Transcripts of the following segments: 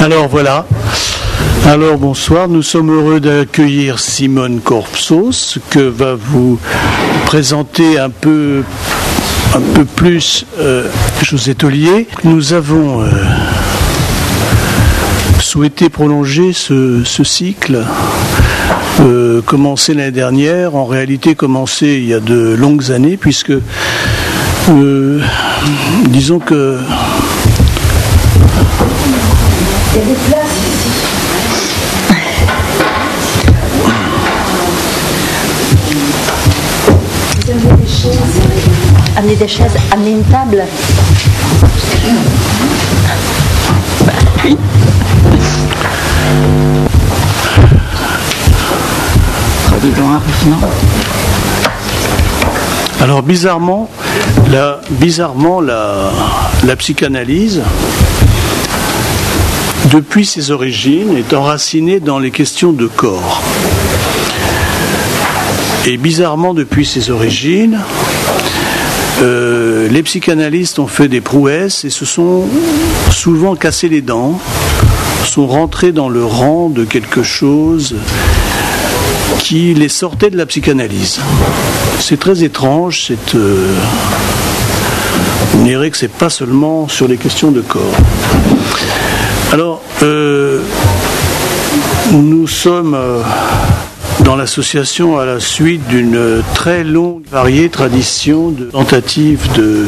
Alors voilà. Alors bonsoir, nous sommes heureux d'accueillir Simone Corpsos que va vous présenter un peu plus José Tollier. Nous avons souhaité prolonger ce cycle commencé l'année dernière, en réalité commencé il y a de longues années, puisque disons que il y a des places ici. Vous amenez des chaises. Amenez des chaises, amenez une table. Oui. Alors bizarrement, la psychanalyse, depuis ses origines, est enracinée dans les questions de corps. Et bizarrement, depuis ses origines, les psychanalystes ont fait des prouesses et se sont souvent cassés les dents, sont rentrés dans le rang de quelque chose qui les sortait de la psychanalyse. C'est très étrange, on dirait que c'est pas seulement sur les questions de corps. Alors, nous sommes dans l'association à la suite d'une très longue, variée tradition de tentatives de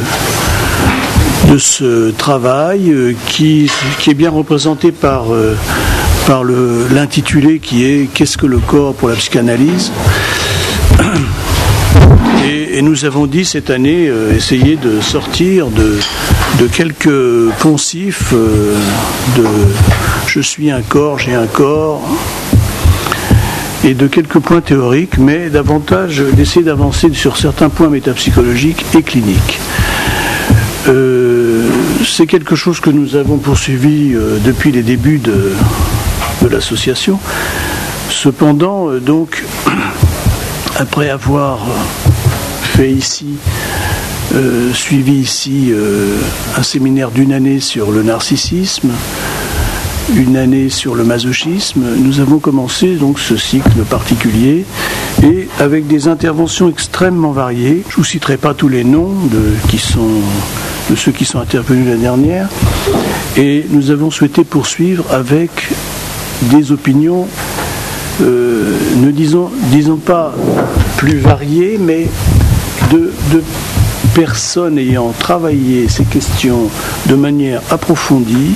ce travail qui est bien représenté par l'intitulé qui est « Qu'est-ce que le corps pour la psychanalyse ?» Et nous avons dit cette année essayer de sortir de quelques poncifs de « je suis un corps, j'ai un corps » et de quelques points théoriques, mais davantage d'essayer d'avancer sur certains points métapsychologiques et cliniques. C'est quelque chose que nous avons poursuivi depuis les débuts de l'association. Cependant, donc, après avoir fait ici, suivi ici un séminaire d'une année sur le narcissisme, une année sur le masochisme, nous avons commencé donc ce cycle particulier et avec des interventions extrêmement variées. Je ne vous citerai pas tous les noms de ceux qui sont intervenus l'année dernière, et nous avons souhaité poursuivre avec des opinions, ne disons pas plus variées, mais de personnes ayant travaillé ces questions de manière approfondie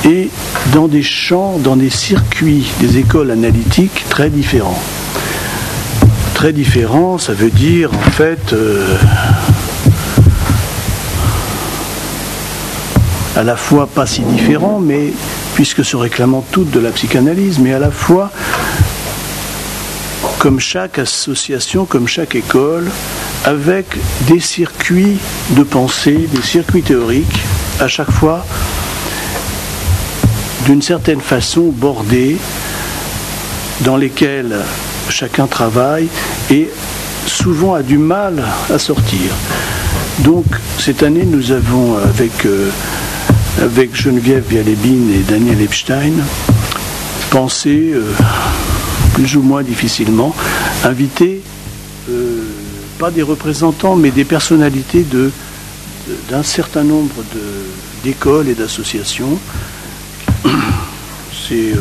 et dans des champs, dans des circuits, des écoles analytiques très différents. Très différents, ça veut dire en fait à la fois pas si différents, mais puisque se réclamant toutes de la psychanalyse, mais à la fois comme chaque association, comme chaque école, avec des circuits de pensée, des circuits théoriques, à chaque fois d'une certaine façon bordés, dans lesquels chacun travaille et souvent a du mal à sortir. Donc cette année, nous avons avec Geneviève Vialébine et Daniel Epstein pensé plus ou moins difficilement inviter pas des représentants mais des personnalités d'un certain nombre d'écoles et d'associations. C'est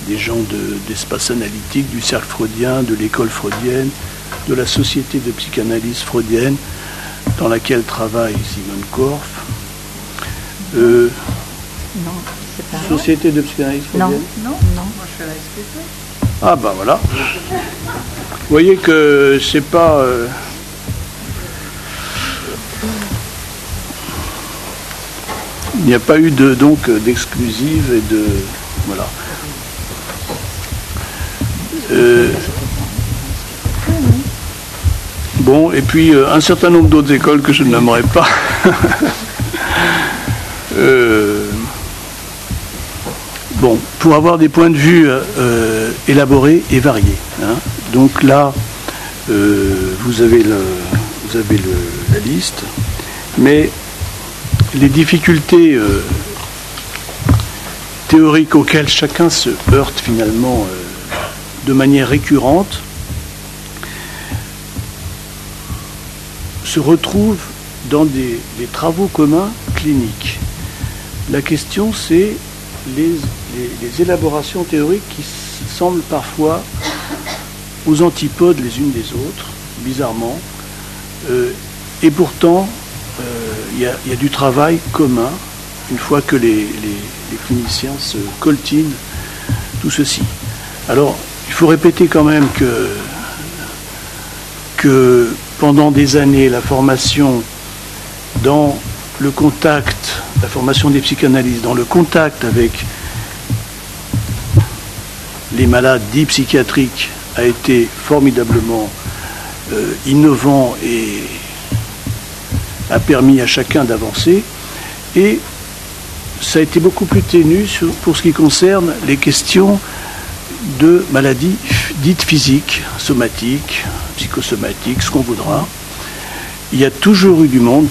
des gens d'espace analytique, du cercle freudien, de l'école freudienne, de la société de psychanalyse freudienne dans laquelle travaille Simone Korf. Non, c'est pas Société de psychanalyse freudienne. Non, moi je suis à la SPP. Ah ben voilà. Vous voyez que c'est pas... il n'y a pas eu donc d'exclusive et de... Voilà. Bon, et puis un certain nombre d'autres écoles que je ne nommerai pas. Bon, pour avoir des points de vue élaborés et variés. Hein. Donc là, vous avez la liste, mais les difficultés théoriques auxquelles chacun se heurte finalement de manière récurrente, se retrouvent dans des travaux communs cliniques. La question, c'est les élaborations théoriques qui semblent parfois aux antipodes les unes des autres, bizarrement, et pourtant il y a du travail commun une fois que les cliniciens se coltinent tout ceci. Alors, il faut répéter quand même que pendant des années, la formation dans le contact, la formation des psychanalystes, dans le contact avec les malades dits psychiatriques a été formidablement innovant et a permis à chacun d'avancer. Et ça a été beaucoup plus ténu pour ce qui concerne les questions de maladies dites physiques, somatiques, psychosomatiques, ce qu'on voudra. Il y a toujours eu du monde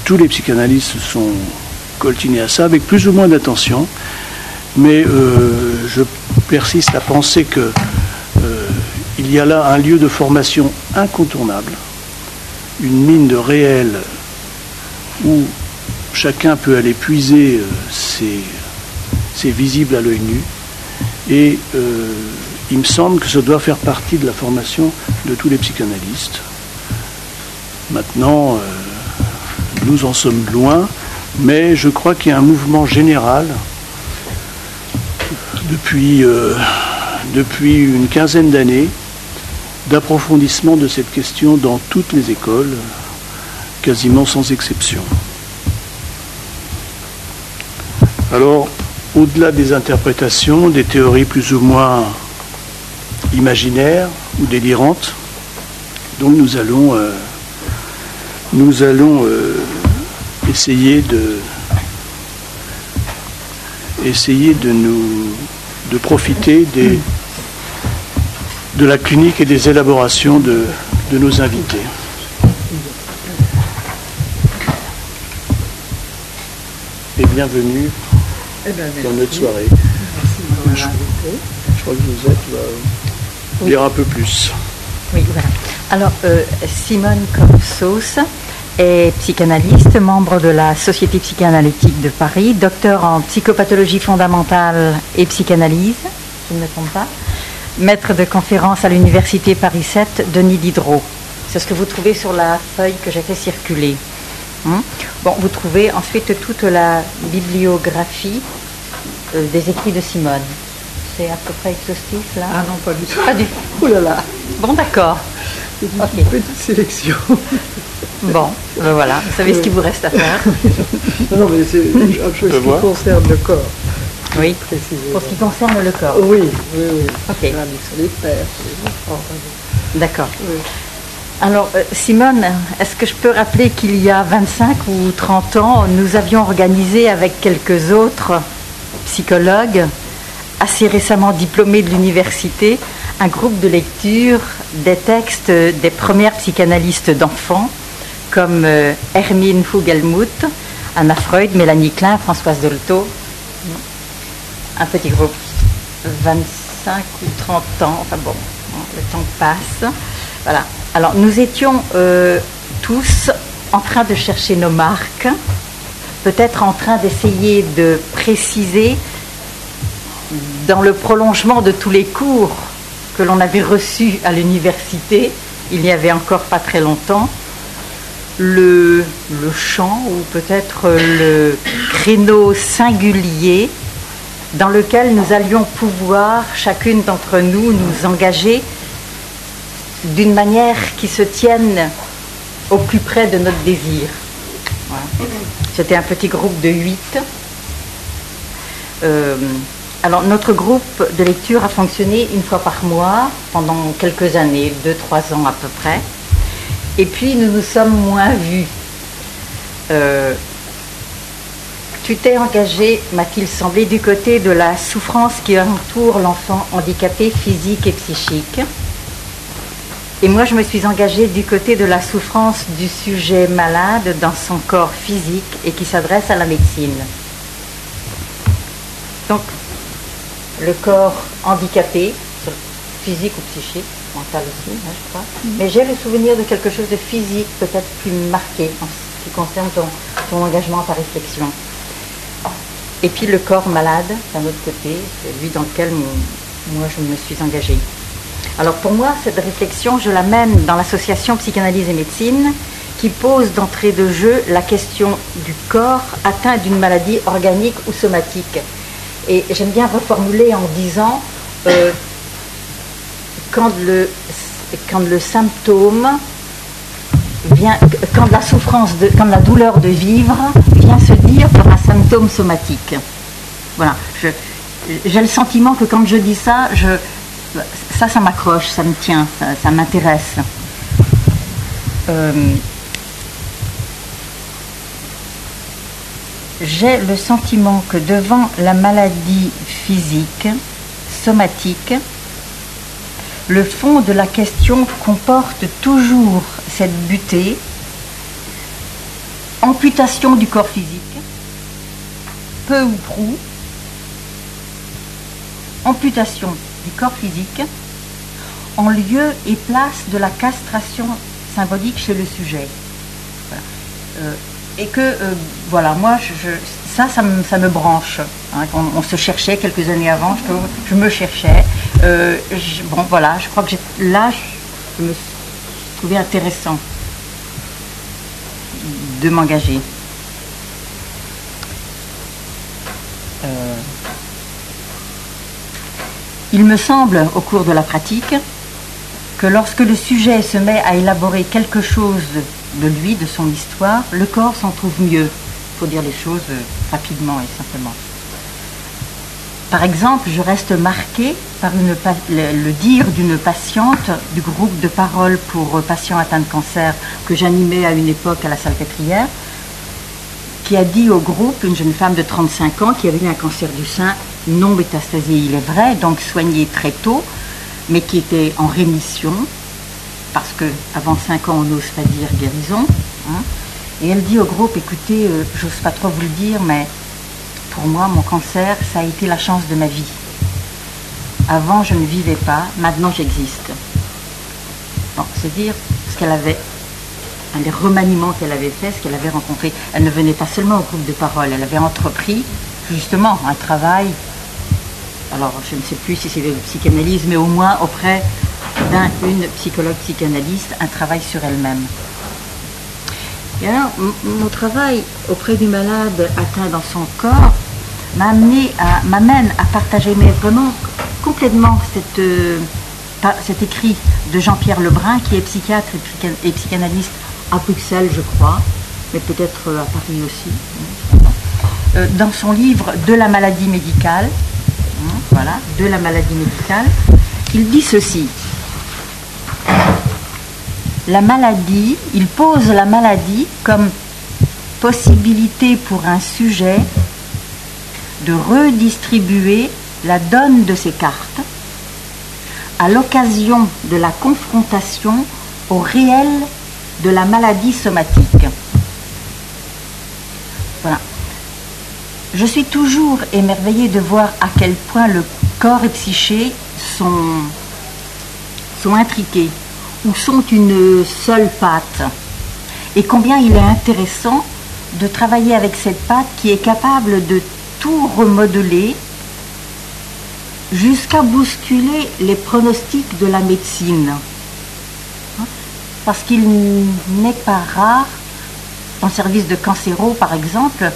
tous les psychanalystes se sont coltinés à ça avec plus ou moins d'attention, mais je persiste à penser que il y a là un lieu de formation incontournable, une mine de réel où chacun peut aller puiser ses visibles à l'œil nu, et il me semble que ça doit faire partie de la formation de tous les psychanalystes. Maintenant, nous en sommes loin, mais je crois qu'il y a un mouvement général depuis une quinzaine d'années d'approfondissement de cette question dans toutes les écoles, quasiment sans exception. Alors, au-delà des interprétations, des théories plus ou moins imaginaires ou délirantes, donc nous allons essayer de profiter de la clinique et des élaborations de nos invités. Et bienvenue dans notre soirée. Je crois que Josette va dire un peu plus. Oui, voilà. Alors, Simone Corsos est psychanalyste, membre de la Société psychanalytique de Paris, docteur en psychopathologie fondamentale et psychanalyse, je ne me trompe pas, maître de conférence à l'université Paris 7, Denis Diderot. C'est ce que vous trouvez sur la feuille que j'ai fait circuler. Bon, vous trouvez ensuite toute la bibliographie des écrits de Simone. C'est à peu près exhaustif, là? Ah non, pas du tout. Pas du tout. Ouh là là. Bon, d'accord. C'est une petite sélection. Bon, ben voilà, vous savez ce qu'il vous reste à faire. Non, mais c'est autre chose qui concerne le corps. Oui, précisément. pour ce qui concerne le corps. Oui. Ok. Sur les pères, les enfants. D'accord. Oui. Alors, Simone, est-ce que je peux rappeler qu'il y a 25 ou 30 ans, nous avions organisé avec quelques autres psychologues, assez récemment diplômés de l'université, un groupe de lecture des textes des premières psychanalystes d'enfants, comme Hermine Fuggelmuth, Anna Freud, Mélanie Klein, Françoise Dolto. Un petit groupe, 25 ou 30 ans, enfin bon, le temps passe. Voilà. Alors, nous étions tous en train de chercher nos marques, peut-être en train d'essayer de préciser, dans le prolongement de tous les cours que l'on avait reçus à l'université, il n'y avait encore pas très longtemps, le champ ou peut-être le créneau singulier dans lequel nous allions pouvoir, chacune d'entre nous, nous engager d'une manière qui se tienne au plus près de notre désir. Voilà. C'était un petit groupe de 8. Alors, notre groupe de lecture a fonctionné une fois par mois pendant quelques années, 2-3 ans à peu près. Et puis, nous nous sommes moins vus. Tu t'es engagé, m'a-t-il semblé, du côté de la souffrance qui entoure l'enfant handicapé physique et psychique. Et moi, je me suis engagée du côté de la souffrance du sujet malade dans son corps physique et qui s'adresse à la médecine. Donc, le corps handicapé, physique ou psychique, mental aussi, hein, je crois. Mais j'ai le souvenir de quelque chose de physique, peut-être plus marqué en ce qui concerne ton engagement, ta réflexion. Et puis le corps malade, d'un autre côté, celui dans lequel moi je me suis engagée. Alors pour moi, cette réflexion, je la mène dans l'association Psychanalyse et Médecine, qui pose d'entrée de jeu la question du corps atteint d'une maladie organique ou somatique. Et j'aime bien reformuler en disant quand le symptôme vient, quand la souffrance, quand la douleur de vivre vient se dire par un symptôme somatique. Voilà. J'ai le sentiment que quand je dis ça, ça m'accroche, ça me tient, ça m'intéresse. J'ai le sentiment que devant la maladie physique, somatique, le fond de la question comporte toujours cette butée, amputation du corps physique, peu ou prou, amputation du corps physique, en lieu et place de la castration symbolique chez le sujet. Voilà. Et que, voilà, moi, ça me branche. Hein, on se cherchait quelques années avant, je me cherchais. Bon, voilà, je crois que là, je me trouvais intéressant de m'engager. Il me semble, au cours de la pratique, que lorsque le sujet se met à élaborer quelque chose de lui, de son histoire, le corps s'en trouve mieux. Il faut dire les choses rapidement et simplement. Par exemple, je reste marquée par le dire d'une patiente du groupe de parole pour patients atteints de cancer que j'animais à une époque à la Salpêtrière, qui a dit au groupe, une jeune femme de 35 ans qui avait eu un cancer du sein non métastasé, il est vrai, donc soigné très tôt, mais qui était en rémission, parce qu'avant 5 ans, on n'ose pas dire guérison. Hein. Et elle dit au groupe, écoutez, j'ose pas trop vous le dire, mais pour moi, mon cancer, ça a été la chance de ma vie. Avant, je ne vivais pas, maintenant j'existe. Bon, c'est dire ce qu'elle avait, un des remaniements qu'elle avait fait, ce qu'elle avait rencontré. Elle ne venait pas seulement au groupe de parole, elle avait entrepris justement un travail, alors je ne sais plus si c'est de psychanalyse, mais au moins auprès d'une psychologue psychanalyste, un travail sur elle-même. Et alors, mon travail auprès du malade atteint dans son corps m'amène à partager, mais vraiment complètement cet écrit de Jean-Pierre Lebrun, qui est psychiatre et psychanalyste à Bruxelles, je crois, mais peut-être à Paris aussi, dans son livre « De la maladie médicale », voilà, « De la maladie médicale », il dit ceci. La maladie, il pose la maladie comme possibilité pour un sujet de redistribuer la donne de ses cartes à l'occasion de la confrontation au réel de la maladie somatique. Voilà. Je suis toujours émerveillée de voir à quel point le corps et psyché sont intriqués, ou sont une seule pâte, et combien il est intéressant de travailler avec cette pâte qui est capable de tout remodeler jusqu'à bousculer les pronostics de la médecine. Parce qu'il n'est pas rare, dans le service de cancéro par exemple,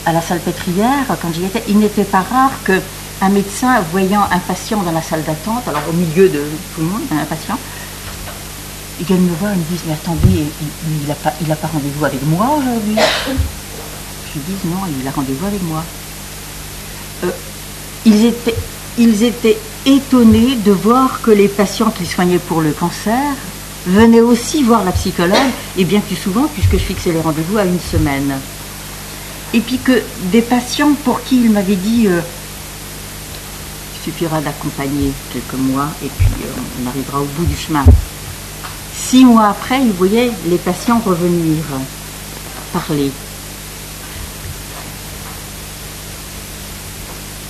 à la Salpêtrière, quand j'y étais, il n'était pas rare qu'un médecin voyant un patient dans la salle d'attente, alors au milieu de tout le monde, un patient, ils viennent me voir et me disent, mais attendez, il n'a pas rendez-vous avec moi aujourd'hui. Je dis, non, il a rendez-vous avec moi. Ils étaient étonnés de voir que les patients qui soignaient pour le cancer venaient aussi voir la psychologue, et bien plus souvent, puisque je fixais les rendez-vous à une semaine. Et puis que des patients pour qui il m'avait dit, il suffira d'accompagner quelques mois, et puis on arrivera au bout du chemin. 6 mois après, il voyait les patients revenir parler.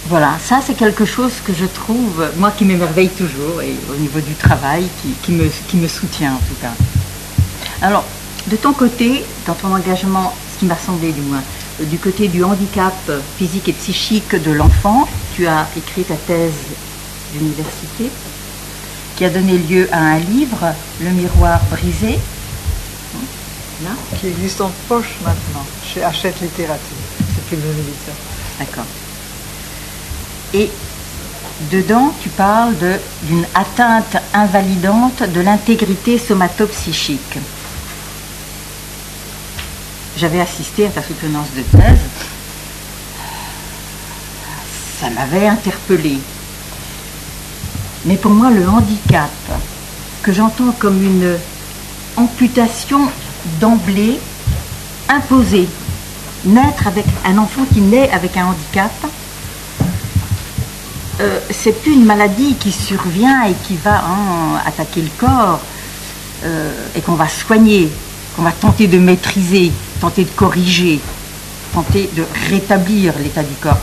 Voilà, ça c'est quelque chose que je trouve, moi qui m'émerveille toujours, et au niveau du travail, qui me soutient en tout cas. Alors, de ton côté, dans ton engagement, ce qui m'a semblé du moins, du côté du handicap physique et psychique de l'enfant, tu as écrit ta thèse d'université, qui a donné lieu à un livre, Le miroir brisé, là. Qui existe en poche maintenant, chez Hachette Littérature. C'est plus le même éditeur. D'accord. Et dedans, tu parles d'une atteinte invalidante de l'intégrité somatopsychique. J'avais assisté à ta soutenance de thèse. Ça m'avait interpellée. Mais pour moi, le handicap, que j'entends comme une amputation d'emblée imposée, naître avec un enfant qui naît avec un handicap, c'est plus une maladie qui survient et qui va attaquer le corps et qu'on va soigner, qu'on va tenter de maîtriser, tenter de corriger, tenter de rétablir l'état du corps.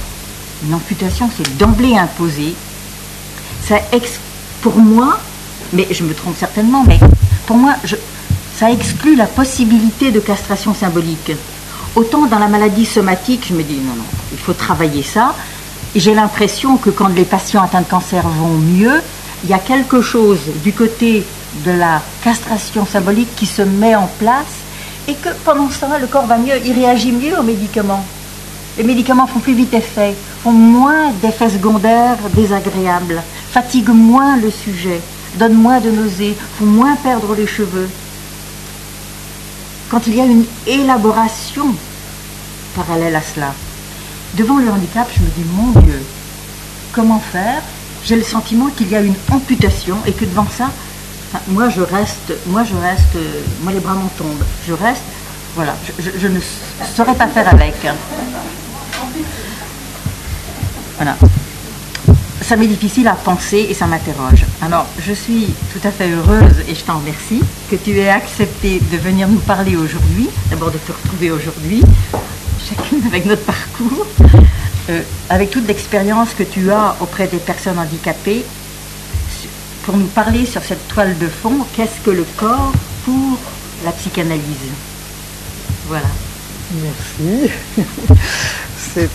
Une amputation, c'est d'emblée imposé. Ça pour moi, mais je me trompe certainement, mais pour moi, ça exclut la possibilité de castration symbolique. Autant dans la maladie somatique, je me dis non, il faut travailler ça. Et j'ai l'impression que quand les patients atteints de cancer vont mieux, il y a quelque chose du côté de la castration symbolique qui se met en place et que pendant ce temps-là, le corps va mieux, il réagit mieux aux médicaments. Les médicaments font plus vite effet, font moins d'effets secondaires désagréables, fatiguent moins le sujet, donnent moins de nausées, font moins perdre les cheveux. Quand il y a une élaboration parallèle à cela, devant le handicap, je me dis, mon Dieu, comment faire? J'ai le sentiment qu'il y a une amputation et que devant ça, moi les bras m'en tombent. Je reste, voilà, je ne saurais pas faire avec. Voilà. Ça m'est difficile à penser et ça m'interroge. Alors, je suis tout à fait heureuse et je t'en remercie que tu aies accepté de venir nous parler aujourd'hui, d'abord de te retrouver aujourd'hui, chacune avec notre parcours, avec toute l'expérience que tu as auprès des personnes handicapées, pour nous parler sur cette toile de fond, qu'est-ce que le corps pour la psychanalyse. Voilà. Merci. Cette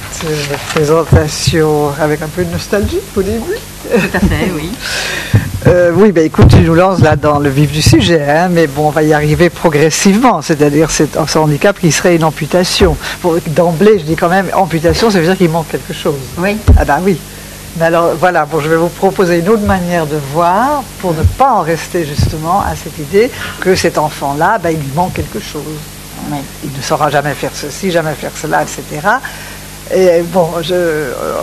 présentation avec un peu de nostalgie au début. Tout à fait, oui. Oui, ben écoute, tu nous lances là dans le vif du sujet, hein, mais bon, on va y arriver progressivement, c'est-à-dire c'est un handicap qui serait une amputation. D'emblée, je dis quand même, amputation, ça veut dire qu'il manque quelque chose. Oui. Ah ben oui. Mais alors voilà, bon, je vais vous proposer une autre manière de voir pour ne pas en rester justement à cette idée que cet enfant-là, ben, il lui manque quelque chose. Oui. Il ne saura jamais faire ceci, jamais faire cela, etc. Et bon,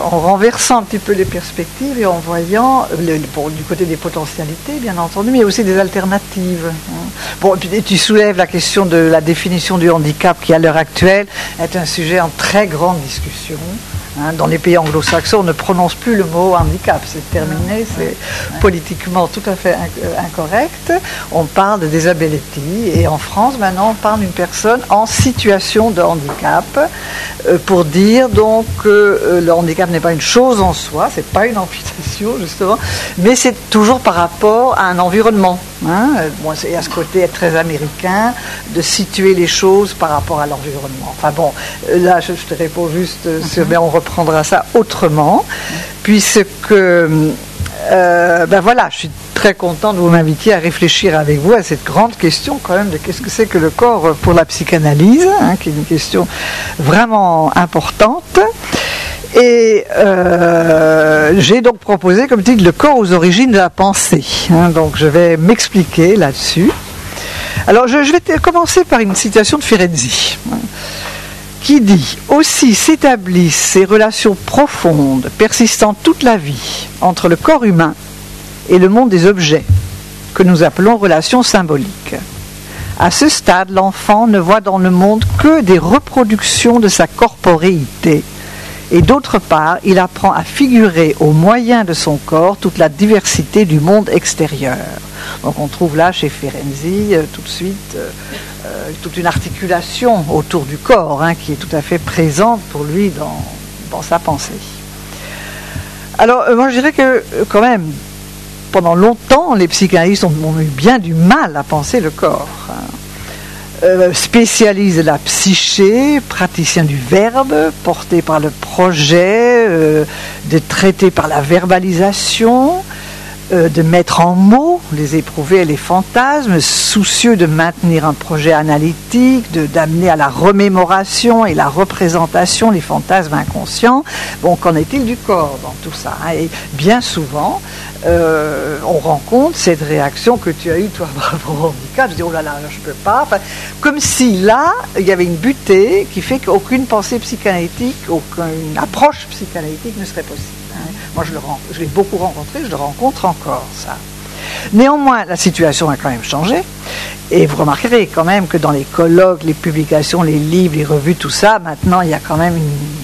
en renversant un petit peu les perspectives et en voyant, du côté des potentialités, bien entendu, mais aussi des alternatives. Bon, tu soulèves la question de la définition du handicap qui, à l'heure actuelle, est un sujet en très grande discussion. Dans les pays anglo-saxons, on ne prononce plus le mot handicap, c'est terminé, c'est politiquement tout à fait incorrect. On parle de disability et en France, maintenant, on parle d'une personne en situation de handicap pour dire donc que le handicap n'est pas une chose en soi, c'est pas une amputation justement, mais c'est toujours par rapport à un environnement. Bon, il y a ce côté très américain de situer les choses par rapport à l'environnement. Enfin bon, là je te réponds juste sur, mais on reprendra ça autrement, puisque ben voilà, je suis très content de vous m'inviter à réfléchir avec vous à cette grande question quand même de qu'est-ce que c'est que le corps pour la psychanalyse, qui est une question vraiment importante. Et j'ai donc proposé, comme dit, le corps aux origines de la pensée. Donc je vais m'expliquer là-dessus. Alors je vais commencer par une citation de Ferenczi, qui dit « Aussi s'établissent ces relations profondes, persistant toute la vie, entre le corps humain et le monde des objets, que nous appelons relations symboliques. À ce stade, l'enfant ne voit dans le monde que des reproductions de sa corporéité. Et d'autre part, il apprend à figurer au moyen de son corps toute la diversité du monde extérieur. » Donc on trouve là chez Ferenczi tout de suite toute une articulation autour du corps qui est tout à fait présente pour lui dans sa pensée. Alors, moi je dirais que quand même, pendant longtemps, les psychanalystes ont eu bien du mal à penser le corps. Spécialiste de la psyché, praticien du verbe, porté par le projet, de traiter par la verbalisation, de mettre en mots les éprouvés et les fantasmes, soucieux de maintenir un projet analytique, d'amener à la remémoration et la représentation les fantasmes inconscients. Bon, qu'en est-il du corps dans tout ça, hein? Et bien souvent, on rencontre cette réaction que tu as eue, toi, par rapport au handicap. Je dis, oh là là, je peux pas. Enfin, comme si là, il y avait une butée qui fait qu'aucune pensée psychanalytique, aucune approche psychanalytique ne serait possible. Moi, je l'ai beaucoup rencontré, je le rencontre encore, ça. Néanmoins, la situation a quand même changé. Et vous remarquerez quand même que dans les colloques, les publications, les livres, les revues, tout ça, maintenant, il y a quand même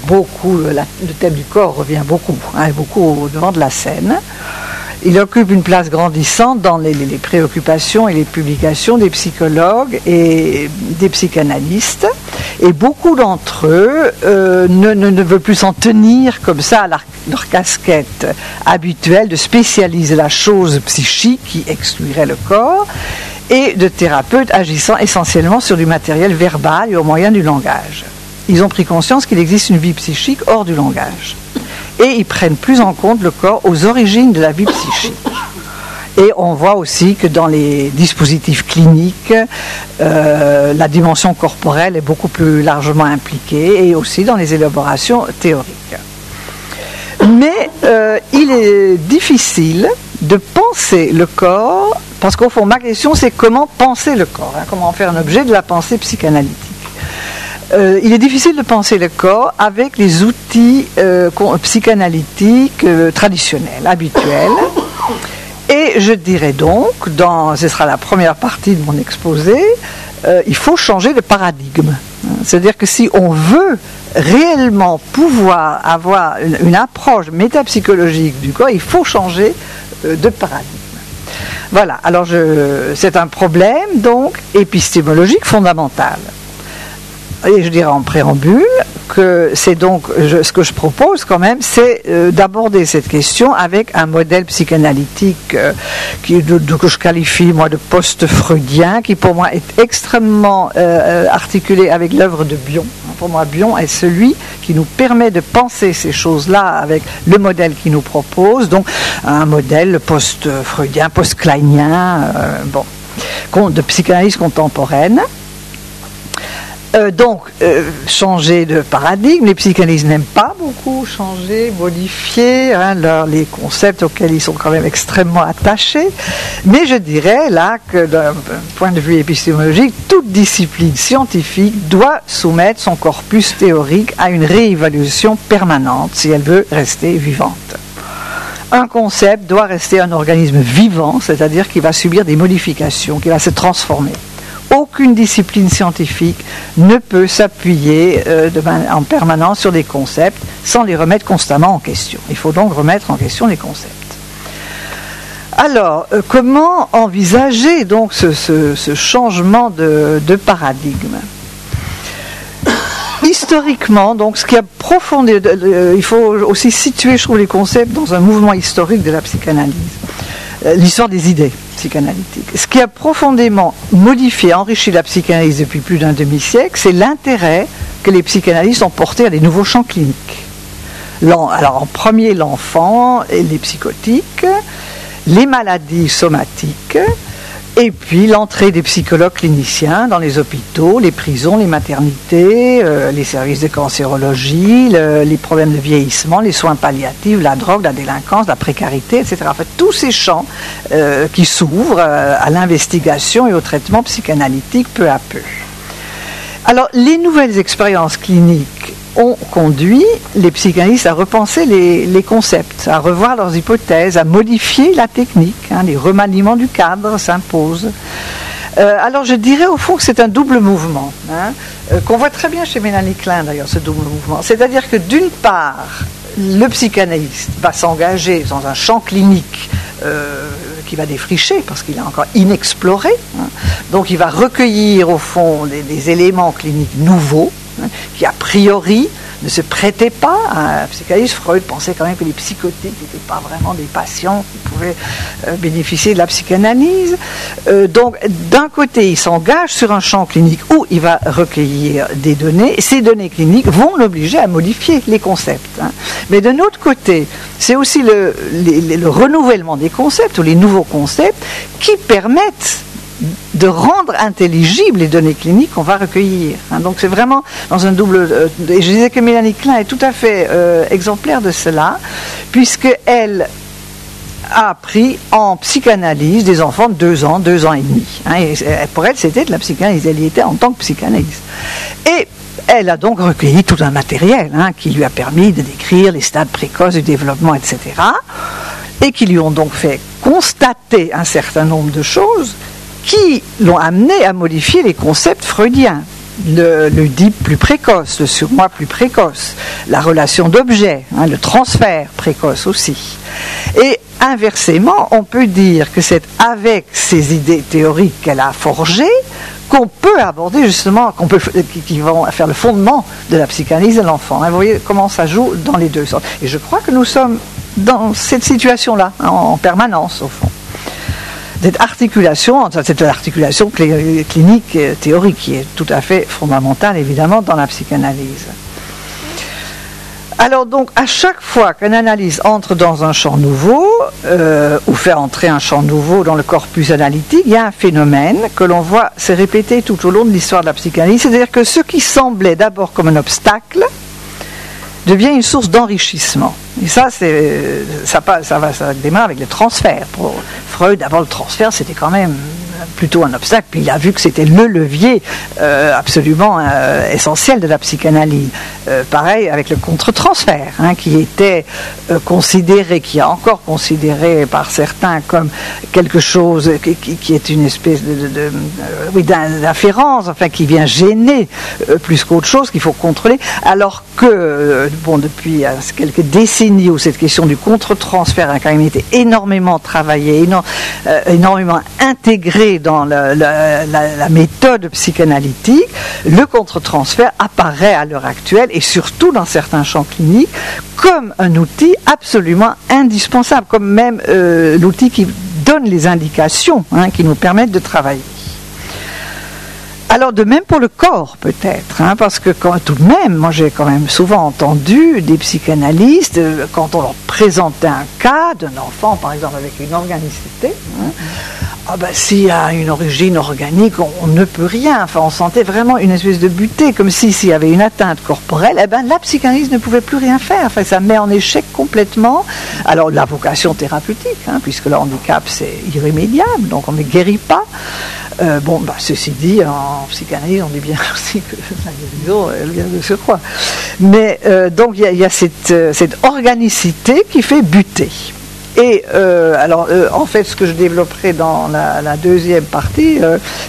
beaucoup, le thème du corps revient beaucoup, hein, beaucoup au devant de la scène. Il occupe une place grandissante dans les préoccupations et les publications des psychologues et des psychanalystes. Et beaucoup d'entre eux ne veulent plus s'en tenir comme ça à leur casquette habituelle de spécialiser la chose psychique qui exclurait le corps et de thérapeutes agissant essentiellement sur du matériel verbal et au moyen du langage. Ils ont pris conscience qu'il existe une vie psychique hors du langage. Et ils prennent plus en compte le corps aux origines de la vie psychique. Et on voit aussi que dans les dispositifs cliniques, la dimension corporelle est beaucoup plus largement impliquée, et aussi dans les élaborations théoriques. Mais il est difficile de penser le corps, parce qu'au fond, ma question, c'est comment penser le corps, hein, comment en faire un objet de la pensée psychanalytique. Il est difficile de penser le corps avec les outils psychanalytiques traditionnels, habituels. Et je dirais donc, ce sera la première partie de mon exposé, il faut changer de paradigme. C'est-à-dire que si on veut réellement pouvoir avoir une approche métapsychologique du corps, il faut changer de paradigme. Voilà, alors c'est un problème donc épistémologique fondamental. Et je dirais en préambule que c'est donc, ce que je propose quand même, c'est d'aborder cette question avec un modèle psychanalytique que je qualifie moi de post-freudien, qui pour moi est extrêmement articulé avec l'œuvre de Bion. Pour moi, Bion est celui qui nous permet de penser ces choses-là avec le modèle qu'il nous propose, donc un modèle post-freudien, post-kleinien, de psychanalyse contemporaine. Changer de paradigme, les psychanalystes n'aiment pas beaucoup changer, modifier les concepts auxquels ils sont quand même extrêmement attachés, mais je dirais là que d'un point de vue épistémologique, toute discipline scientifique doit soumettre son corpus théorique à une réévaluation permanente si elle veut rester vivante. Un concept doit rester un organisme vivant, c'est-à-dire qu'il va subir des modifications, qu'il va se transformer. Aucune discipline scientifique ne peut s'appuyer en permanence sur des concepts sans les remettre constamment en question. Il faut donc remettre en question les concepts. Alors, comment envisager donc ce changement de paradigme ? Historiquement, donc, ce qui a profondé, il faut aussi situer, je trouve, les concepts dans un mouvement historique de la psychanalyse. L'histoire des idées psychanalytiques. Ce qui a profondément modifié, enrichi la psychanalyse depuis plus d'un demi-siècle, c'est l'intérêt que les psychanalystes ont porté à des nouveaux champs cliniques. Alors en premier, l'enfant et les psychotiques, les maladies somatiques, et puis l'entrée des psychologues cliniciens dans les hôpitaux, les prisons, les maternités, les services de cancérologie, les problèmes de vieillissement, les soins palliatifs, la drogue, la délinquance, la précarité, etc. En fait, tous ces champs qui s'ouvrent à l'investigation et au traitement psychanalytique peu à peu. Alors, les nouvelles expériences cliniques ont conduit les psychanalystes à repenser les concepts, à revoir leurs hypothèses, à modifier la technique. Les remaniements du cadre s'imposent. Alors je dirais au fond que c'est un double mouvement, qu'on voit très bien chez Mélanie Klein d'ailleurs, ce double mouvement. C'est-à-dire que d'une part, le psychanalyste va s'engager dans un champ clinique qui va défricher parce qu'il est encore inexploré. Donc il va recueillir au fond des éléments cliniques nouveaux qui a priori ne se prêtait pas à la psychanalyse. Freud pensait quand même que les psychotiques n'étaient pas vraiment des patients qui pouvaient bénéficier de la psychanalyse. Donc, d'un côté, il s'engage sur un champ clinique où il va recueillir des données. Et ces données cliniques vont l'obliger à modifier les concepts. Mais d'un autre côté, c'est aussi le renouvellement des concepts ou les nouveaux concepts qui permettent de rendre intelligibles les données cliniques qu'on va recueillir. Donc c'est vraiment dans un double... et je disais que Mélanie Klein est tout à fait exemplaire de cela, puisqu'elle a appris en psychanalyse des enfants de 2 ans, 2 ans et demi. Et pour elle, c'était de la psychanalyse. Elle y était en tant que psychanalyste. Et elle a donc recueilli tout un matériel qui lui a permis de décrire les stades précoces du développement, etc. Et qui lui ont donc fait constater un certain nombre de choses qui l'ont amené à modifier les concepts freudiens. L'Oedipe plus précoce, le surmoi plus précoce, la relation d'objet, le transfert précoce aussi. Et inversement, on peut dire que c'est avec ces idées théoriques qu'elle a forgées qu'on peut aborder justement, qui vont faire le fondement de la psychanalyse de l'enfant. Vous voyez comment ça joue dans les deux sens. Et je crois que nous sommes dans cette situation-là, en permanence, au fond. Cette articulation clinique théorique qui est tout à fait fondamentale, évidemment, dans la psychanalyse. Alors donc, à chaque fois qu'une analyse entre dans un champ nouveau, ou fait entrer un champ nouveau dans le corpus analytique, il y a un phénomène que l'on voit se répéter tout au long de l'histoire de la psychanalyse, c'est-à-dire que ce qui semblait d'abord comme un obstacle devient une source d'enrichissement. Et ça démarre avec le transfert. Pour Freud, d'abord le transfert, c'était quand même plutôt un obstacle, puis il a vu que c'était le levier absolument essentiel de la psychanalyse. Pareil avec le contre-transfert, qui était considéré, qui est encore considéré par certains comme quelque chose qui est une espèce d'inférence, qui vient gêner plus qu'autre chose, qu'il faut contrôler, alors que, depuis quelques décennies où cette question du contre-transfert a quand même été énormément travaillée, énormément intégrée dans la méthode psychanalytique, le contre-transfert apparaît à l'heure actuelle, et surtout dans certains champs cliniques, comme un outil absolument indispensable, comme même l'outil qui donne les indications qui nous permettent de travailler. Alors de même pour le corps peut-être, parce que tout de même, moi j'ai quand même souvent entendu des psychanalystes, quand on leur présentait un cas d'un enfant par exemple avec une organicité, s'il y a une origine organique, on ne peut rien. On sentait vraiment une espèce de butée, comme s'il y avait une atteinte corporelle, la psychanalyse ne pouvait plus rien faire. Ça met en échec complètement. Alors la vocation thérapeutique, puisque le handicap c'est irrémédiable, donc on ne guérit pas. Ceci dit, en psychanalyse, on dit bien aussi que la guérison, elle vient de surcroît. Mais donc il y a cette organicité qui fait buter. Et en fait, ce que je développerai dans la deuxième partie,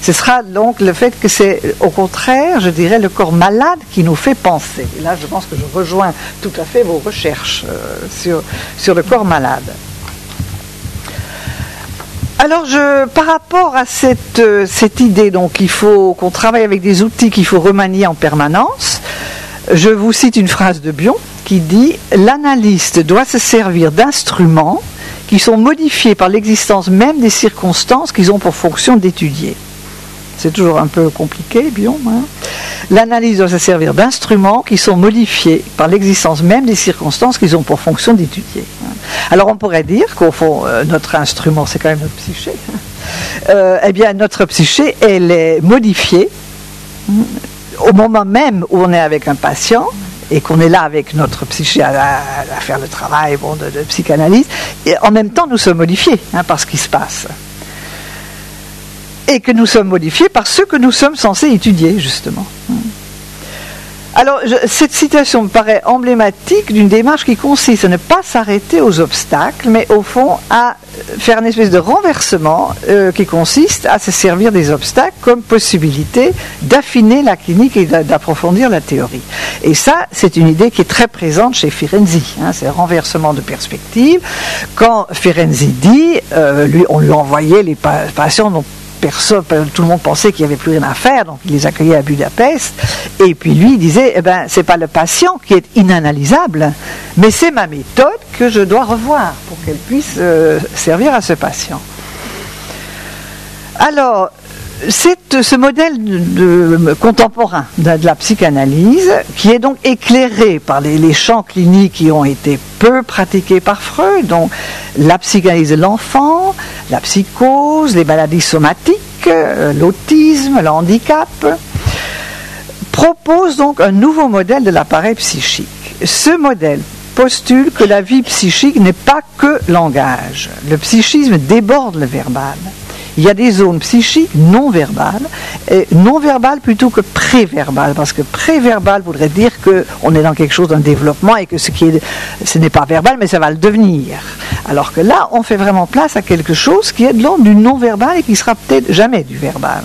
ce sera donc le fait que c'est, au contraire, je dirais, le corps malade qui nous fait penser. Et là, je pense que je rejoins tout à fait vos recherches sur le corps malade. Alors, par rapport à cette idée, donc, il faut qu'on travaille avec des outils qu'il faut remanier en permanence, je vous cite une phrase de Bion qui dit « L'analyste doit se servir d'instruments qui sont modifiés par l'existence même des circonstances qu'ils ont pour fonction d'étudier. » C'est toujours un peu compliqué, Bion. L'analyse doit se servir d'instruments qui sont modifiés par l'existence même des circonstances qu'ils ont pour fonction d'étudier. Alors on pourrait dire qu'au fond, notre instrument, c'est quand même notre psyché. Notre psyché, elle est modifiée au moment même où on est avec un patient, et qu'on est là avec notre psyché à faire le travail de psychanalyse, et en même temps nous sommes modifiés par ce qui se passe. Et que nous sommes modifiés par ce que nous sommes censés étudier, justement. Alors, cette citation me paraît emblématique d'une démarche qui consiste à ne pas s'arrêter aux obstacles, mais au fond à faire une espèce de renversement qui consiste à se servir des obstacles comme possibilité d'affiner la clinique et d'approfondir la théorie. Et ça, c'est une idée qui est très présente chez Ferenczi, c'est le renversement de perspective. Quand Ferenczi dit, on lui envoyait les patients tout le monde pensait qu'il n'y avait plus rien à faire, donc il les accueillait à Budapest. Et puis lui, il disait, c'est pas le patient qui est inanalysable, mais c'est ma méthode que je dois revoir pour qu'elle puisse servir à ce patient. Alors, c'est ce modèle contemporain de la psychanalyse qui est donc éclairé par les champs cliniques qui ont été peu pratiqués par Freud, donc la psychanalyse de l'enfant, la psychose, les maladies somatiques, l'autisme, le handicap, propose donc un nouveau modèle de l'appareil psychique. Ce modèle postule que la vie psychique n'est pas que langage. Le psychisme déborde le verbal. Il y a des zones psychiques non verbales, et non verbales plutôt que préverbales, parce que préverbal voudrait dire qu'on est dans quelque chose d'un développement et que ce n'est pas verbal, mais ça va le devenir. Alors que là, on fait vraiment place à quelque chose qui est de l'ordre du non verbal et qui sera peut-être jamais du verbal.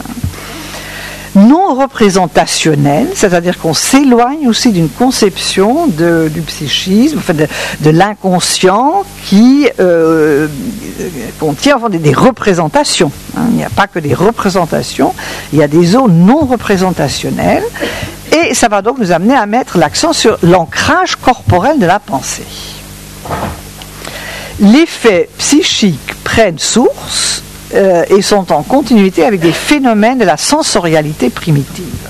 Non représentationnel, c'est-à-dire qu'on s'éloigne aussi d'une conception du psychisme, enfin de l'inconscient qui contient des représentations. Il n'y a pas que des représentations, il y a des zones non représentationnelles, et ça va donc nous amener à mettre l'accent sur l'ancrage corporel de la pensée. Les faits psychiques prennent source et sont en continuité avec des phénomènes de la sensorialité primitive.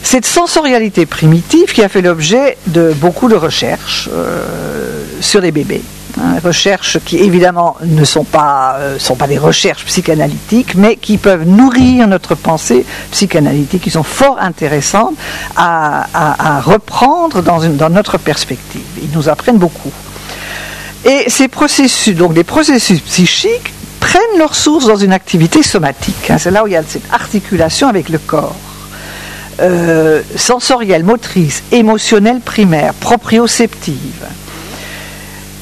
Cette sensorialité primitive qui a fait l'objet de beaucoup de recherches sur les bébés. Recherches qui évidemment ne sont pas des recherches psychanalytiques, mais qui peuvent nourrir notre pensée psychanalytique, qui sont fort intéressantes à reprendre dans notre perspective. Ils nous apprennent beaucoup. Et ces processus, donc des processus psychiques, prennent leur source dans une activité somatique. C'est là où il y a cette articulation avec le corps. Sensorielle, motrice, émotionnelle primaire, proprioceptive.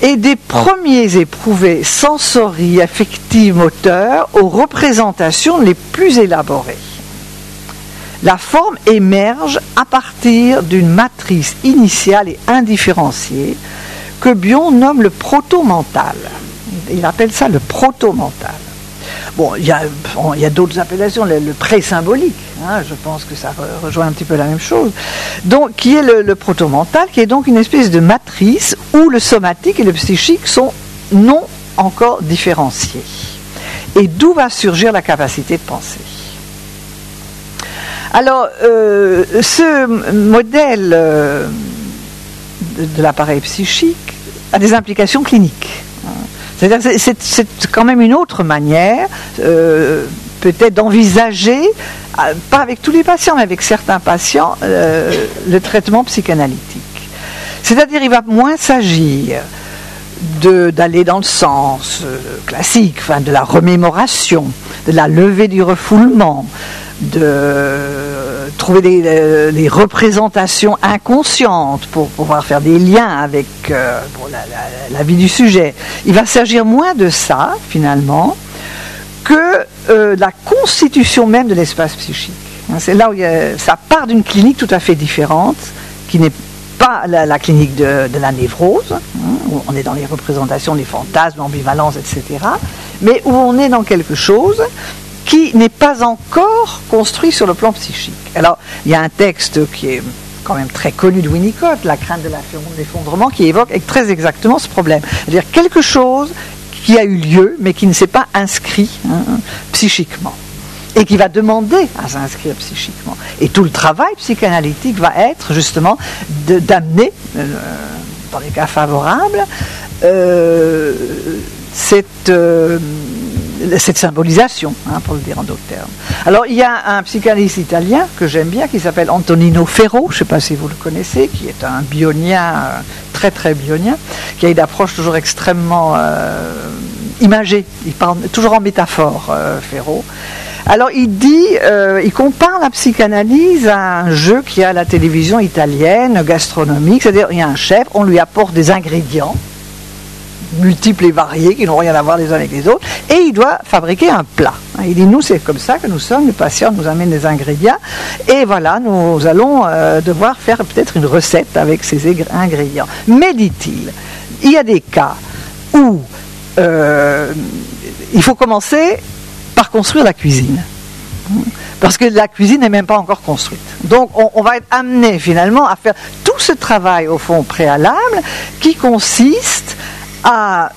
Et des premiers éprouvés sensories, affectives, moteurs, aux représentations les plus élaborées. La forme émerge à partir d'une matrice initiale et indifférenciée que Bion nomme le proto-mental. Il appelle ça le proto-mental. Bon, il y a d'autres appellations, le pré-symbolique, je pense que ça rejoint un petit peu la même chose. Donc, qui est le proto-mental, qui est donc une espèce de matrice où le somatique et le psychique sont non encore différenciés. Et d'où va surgir la capacité de penser. Alors, ce modèle de l'appareil psychique a des implications cliniques. C'est-à-dire c'est quand même une autre manière peut-être d'envisager, pas avec tous les patients, mais avec certains patients, le traitement psychanalytique. C'est-à-dire il va moins s'agir d'aller dans le sens classique, enfin, de la remémoration, de la levée du refoulement, de trouver des représentations inconscientes pour pouvoir faire des liens avec la vie du sujet. Il va s'agir moins de ça, finalement, que la constitution même de l'espace psychique. C'est là où ça part d'une clinique tout à fait différente, qui n'est pas la clinique de la névrose, où on est dans les représentations, les fantasmes, l'ambivalence, etc., mais où on est dans quelque chose qui n'est pas encore construit sur le plan psychique. Alors, il y a un texte qui est quand même très connu de Winnicott, La crainte de l'effondrement, qui évoque très exactement ce problème. C'est-à-dire quelque chose qui a eu lieu, mais qui ne s'est pas inscrit psychiquement, et qui va demander à s'inscrire psychiquement. Et tout le travail psychanalytique va être justement d'amener, dans les cas favorables, cette symbolisation, pour le dire en d'autres termes. Alors, il y a un psychanalyste italien que j'aime bien, qui s'appelle Antonino Ferro, je ne sais pas si vous le connaissez, qui est un bionien, très très bionien, qui a une approche toujours extrêmement imagée, il parle toujours en métaphore, Ferro. Alors, il compare la psychanalyse à un jeu qui est à la télévision italienne, gastronomique, c'est-à-dire il y a un chef, on lui apporte des ingrédients, multiples et variés, qui n'ont rien à voir les uns avec les autres, et il doit fabriquer un plat. Il dit, nous, c'est comme ça que nous sommes, le patient nous amène des ingrédients, et voilà, nous allons devoir faire peut-être une recette avec ces ingrédients. Mais, dit-il, il y a des cas où il faut commencer par construire la cuisine. Parce que la cuisine n'est même pas encore construite. Donc on va être amené finalement à faire tout ce travail au fond préalable qui consiste à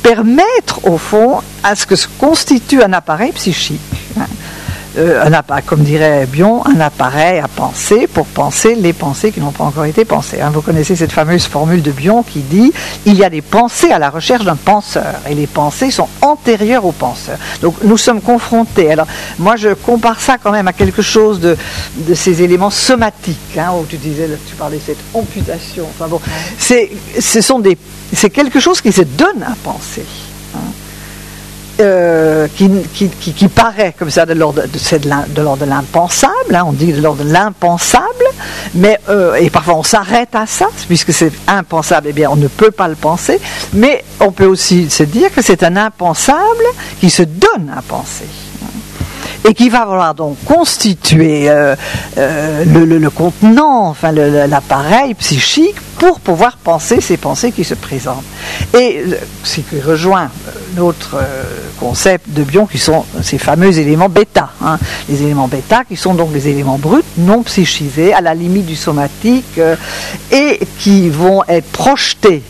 permettre au fond à ce que se constitue un appareil psychique. Comme dirait Bion, un appareil à penser pour penser les pensées qui n'ont pas encore été pensées. Vous connaissez cette fameuse formule de Bion qui dit « Il y a des pensées à la recherche d'un penseur et les pensées sont antérieures aux penseurs ». Donc nous sommes confrontés. Alors moi je compare ça quand même à quelque chose de ces éléments somatiques, où tu parlais de cette amputation. Enfin bon, c'est quelque chose qui se donne à penser. Qui paraît comme ça de l'ordre de l'impensable, on dit de l'ordre de l'impensable, mais et parfois on s'arrête à ça, puisque c'est impensable, eh bien on ne peut pas le penser, mais on peut aussi se dire que c'est un impensable qui se donne à penser. Et qui va falloir donc constituer le contenant, enfin l'appareil psychique pour pouvoir penser ces pensées qui se présentent. Et ce qui rejoint l'autre concept de Bion qui sont ces fameux éléments bêta. Les éléments bêta qui sont donc les éléments bruts, non psychisés, à la limite du somatique et qui vont être projetés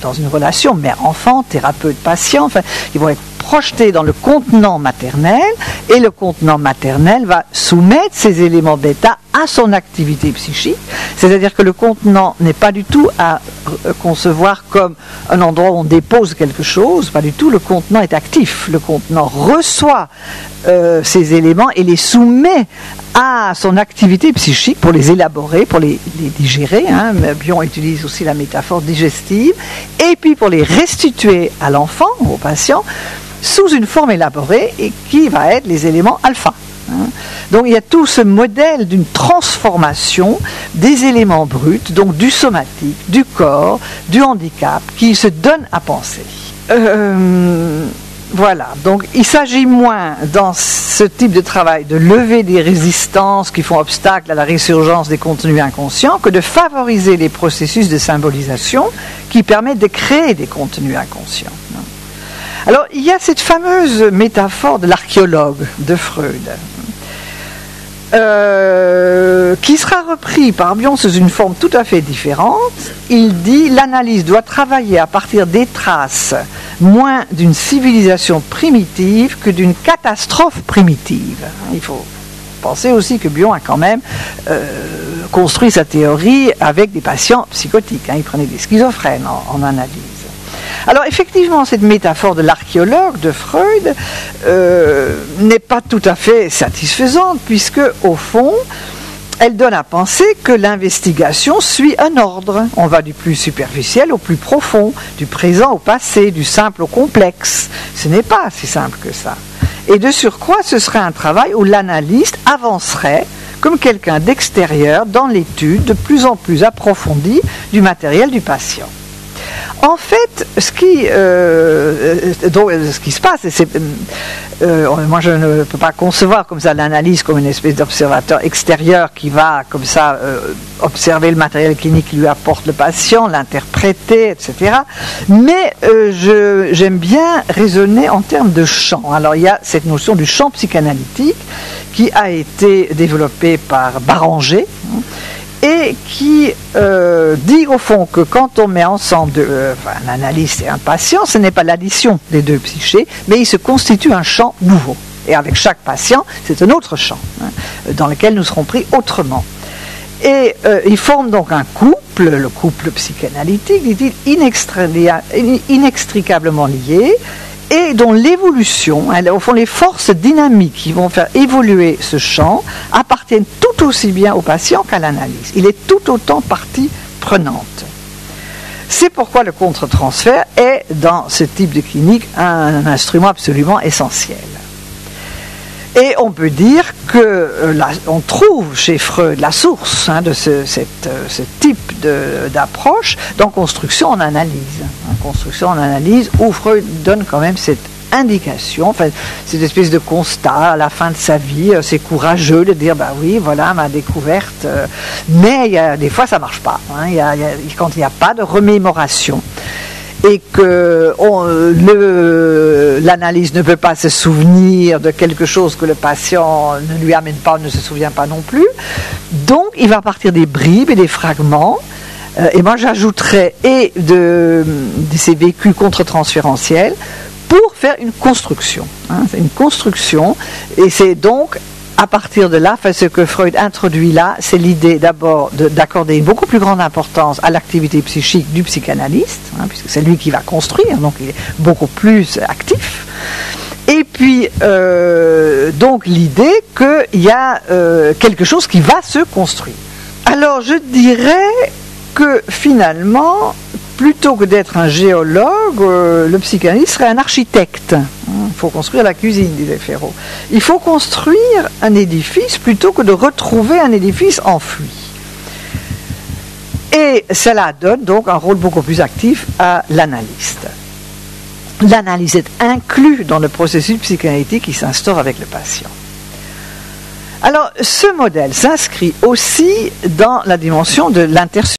dans une relation mère-enfant, thérapeute-patient, enfin, qui vont être projetés dans le contenant maternel et le contenant maternel va soumettre ces éléments bêta à son activité psychique, c'est-à-dire que le contenant n'est pas du tout à concevoir comme un endroit où on dépose quelque chose, pas du tout, le contenant est actif, le contenant reçoit ces éléments et les soumet à son activité psychique pour les élaborer, pour les digérer, Bion utilise aussi la métaphore digestive, et puis pour les restituer à l'enfant, au patient, sous une forme élaborée et qui va être les éléments alpha. Donc il y a tout ce modèle d'une transformation des éléments bruts, donc du somatique, du corps, du handicap, qui se donne à penser. Voilà, donc il s'agit moins dans ce type de travail de lever des résistances qui font obstacle à la résurgence des contenus inconscients que de favoriser les processus de symbolisation qui permettent de créer des contenus inconscients. Alors il y a cette fameuse métaphore de l'archéologue de Freud qui sera repris par Bion sous une forme tout à fait différente. Il dit l'analyse doit travailler à partir des traces moins d'une civilisation primitive que d'une catastrophe primitive. Il faut penser aussi que Bion a quand même construit sa théorie avec des patients psychotiques. Il prenait des schizophrènes en analyse. Alors effectivement, cette métaphore de l'archéologue de Freud n'est pas tout à fait satisfaisante puisque, au fond, elle donne à penser que l'investigation suit un ordre. On va du plus superficiel au plus profond, du présent au passé, du simple au complexe. Ce n'est pas si simple que ça. Et de surcroît, ce serait un travail où l'analyste avancerait comme quelqu'un d'extérieur dans l'étude de plus en plus approfondie du matériel du patient. En fait, ce qui se passe, moi je ne peux pas concevoir comme ça l'analyse comme une espèce d'observateur extérieur qui va comme ça observer le matériel clinique qui lui apporte le patient, l'interpréter, etc. Mais j'aime bien raisonner en termes de champ. Alors il y a cette notion du champ psychanalytique qui a été développée par Baranger, et qui dit au fond que quand on met ensemble un analyste et un patient, ce n'est pas l'addition des deux psychés, mais il se constitue un champ nouveau. Et avec chaque patient, c'est un autre champ, dans lequel nous serons pris autrement. Et ils forment donc un couple, le couple psychanalytique, dit-il, inextricablement lié, et dont l'évolution, au fond les forces dynamiques qui vont faire évoluer ce champ appartiennent tout aussi bien au patient qu'à l'analyse. Il est tout autant partie prenante. C'est pourquoi le contre-transfert est, dans ce type de clinique, un instrument absolument essentiel. Et on peut dire qu'on trouve chez Freud la source de ce type d'approche dans Construction en analyse. Construction en analyse où Freud donne quand même cette indication, enfin, cette espèce de constat à la fin de sa vie. C'est courageux de dire, oui, voilà ma découverte, mais des fois ça ne marche pas, quand il n'y a pas de remémoration. et que l'analyse ne peut pas se souvenir de quelque chose que le patient ne lui amène pas, ne se souvient pas non plus. Donc, il va partir des bribes et des fragments. Et moi, j'ajouterais de ces vécus contre-transférentiels pour faire une construction. C'est une construction, et c'est donc à partir de là, ce que Freud introduit là, c'est l'idée d'abord d'accorder une beaucoup plus grande importance à l'activité psychique du psychanalyste, puisque c'est lui qui va construire, donc il est beaucoup plus actif. Et puis, donc l'idée qu'il y a quelque chose qui va se construire. Alors, je dirais que finalement, plutôt que d'être un géologue, le psychanalyste serait un architecte. Il faut construire la cuisine, disait Ferraud. Il faut construire un édifice plutôt que de retrouver un édifice enfoui. Et cela donne donc un rôle beaucoup plus actif à l'analyste. L'analyse est inclue dans le processus psychanalytique qui s'instaure avec le patient. Alors, ce modèle s'inscrit aussi dans la dimension de l'intersubjectivité.